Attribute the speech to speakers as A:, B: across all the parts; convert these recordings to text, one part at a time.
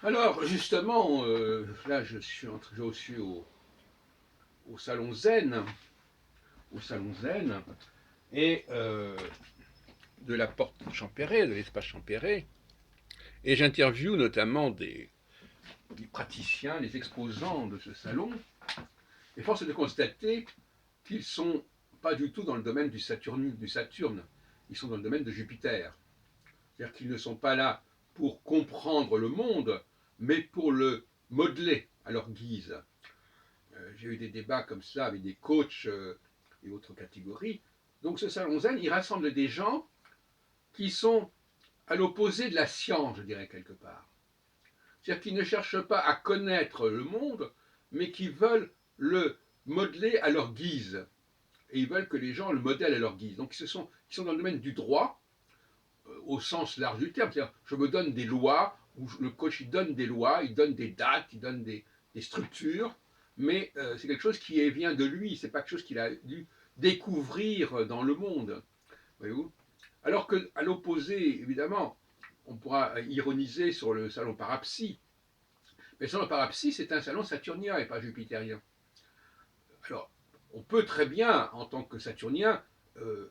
A: Alors, justement, là, je suis au salon Zen, au salon Zen, et de la porte Champéret, de l'espace Champéret, et j'interviewe notamment des praticiens, les exposants de ce salon, et force est de constater qu'ils sont pas du tout dans le domaine du Saturne, ils sont dans le domaine de Jupiter. C'est-à-dire qu'ils ne sont pas là pour comprendre le monde, mais pour le modeler à leur guise. J'ai eu des débats comme ça avec des coachs et autres catégories. Donc ce salon Zen, il rassemble des gens qui sont à l'opposé de la science, je dirais quelque part. C'est-à-dire qu'ils ne cherchent pas à connaître le monde, mais qui veulent le modeler à leur guise. Et ils veulent que les gens le modèlent à leur guise. Donc ils sont dans le domaine du droit, au sens large du terme. C'est-à-dire, je me donne des lois, où le coach il donne des lois, il donne des dates, il donne des structures, mais c'est quelque chose qui vient de lui, c'est pas quelque chose qu'il a dû découvrir dans le monde. Voyez-vous. Alors qu'à l'opposé, évidemment, on pourra ironiser sur le salon parapsy, mais le salon parapsy, c'est un salon saturnien et pas jupitérien. Alors, on peut très bien, en tant que saturnien,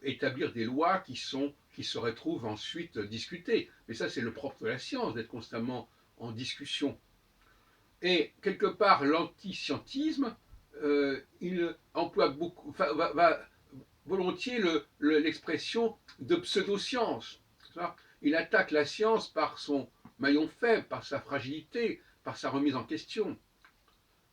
A: établir des lois qui se retrouvent ensuite discutées. Mais ça, c'est le propre de la science, d'être constamment en discussion. Et quelque part, l'antiscientisme, il emploie beaucoup, va volontiers l'expression de pseudoscience. Il attaque la science par son maillon faible, par sa fragilité, par sa remise en question.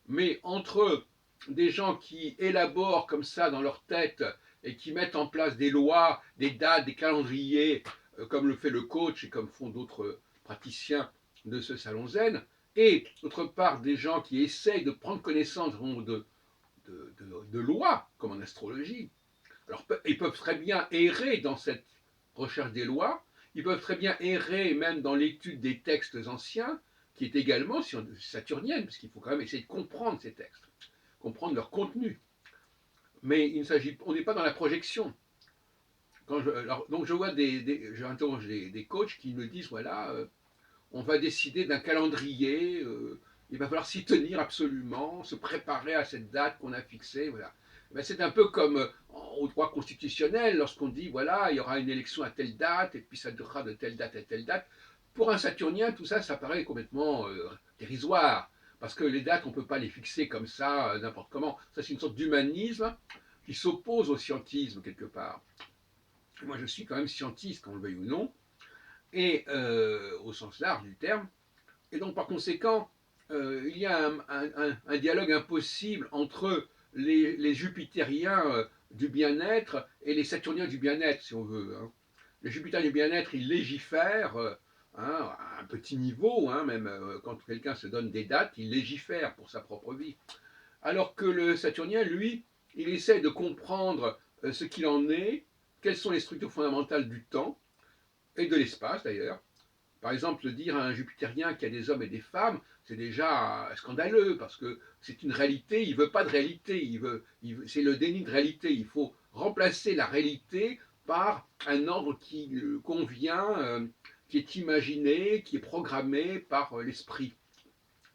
A: Mais entre des gens qui élaborent comme ça dans leur tête et qui mettent en place des lois, des dates, des calendriers, comme le fait le coach et comme font d'autres praticiens de ce salon zen, et d'autre part des gens qui essayent de prendre connaissance de lois, comme en astrologie. Alors ils peuvent très bien errer dans cette recherche des lois, ils peuvent très bien errer même dans l'étude des textes anciens, qui est également saturnienne, parce qu'il faut quand même essayer de comprendre ces textes, comprendre leur contenu. Mais on n'est pas dans la projection. Donc je vois j'interroge des coachs qui me disent voilà, on va décider d'un calendrier, il va falloir s'y tenir absolument, se préparer à cette date qu'on a fixée, voilà. Ben, c'est un peu comme au droit constitutionnel, lorsqu'on dit voilà, il y aura une élection à telle date, et puis ça durera de telle date à telle date. Pour un saturnien, tout ça, ça paraît complètement dérisoire, parce que les dates, on ne peut pas les fixer comme ça, n'importe comment. Ça, c'est une sorte d'humanisme qui s'oppose au scientisme, quelque part. Moi, je suis quand même scientiste, qu'on le veuille ou non, et au sens large du terme. Et donc, par conséquent, il y a un dialogue impossible entre les jupitériens du bien-être et les saturniens du bien-être, si on veut. Hein. Les jupitériens du bien-être, ils légifèrent hein, à un petit niveau, hein, même quand quelqu'un se donne des dates, il légifère pour sa propre vie. Alors que le saturnien, lui, il essaie de comprendre ce qu'il en est, quelles sont les structures fondamentales du temps, et de l'espace d'ailleurs. Par exemple, dire à un jupitérien qu'il y a des hommes et des femmes, c'est déjà scandaleux parce que c'est une réalité, il ne veut pas de réalité, c'est le déni de réalité. Il faut remplacer la réalité par un ordre qui convient, qui est imaginé, qui est programmé par l'esprit.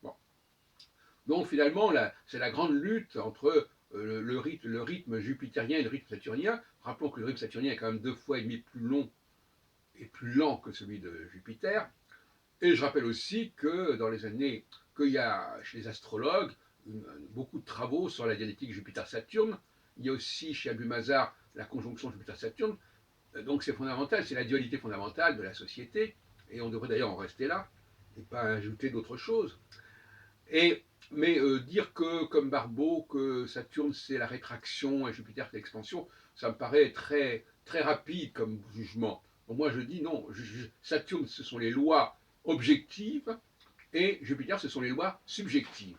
A: Bon. Donc finalement, c'est la grande lutte entre le rythme jupitérien et le rythme saturnien. Rappelons que le rythme saturnien est quand même 2,5 fois plus long et plus lent que celui de Jupiter. Et je rappelle aussi que dans les années, qu'il y a chez les astrologues beaucoup de travaux sur la dialectique Jupiter-Saturne. Il y a aussi chez Abulmazar la conjonction Jupiter-Saturne. Donc c'est fondamental, c'est la dualité fondamentale de la société. Et on devrait d'ailleurs en rester là et pas ajouter d'autres choses. Mais dire que, comme Barbeau, que Saturne c'est la rétraction et Jupiter c'est l'expansion, ça me paraît très, très rapide comme jugement. Donc moi je dis non, Saturne ce sont les lois objectives et Jupiter ce sont les lois subjectives.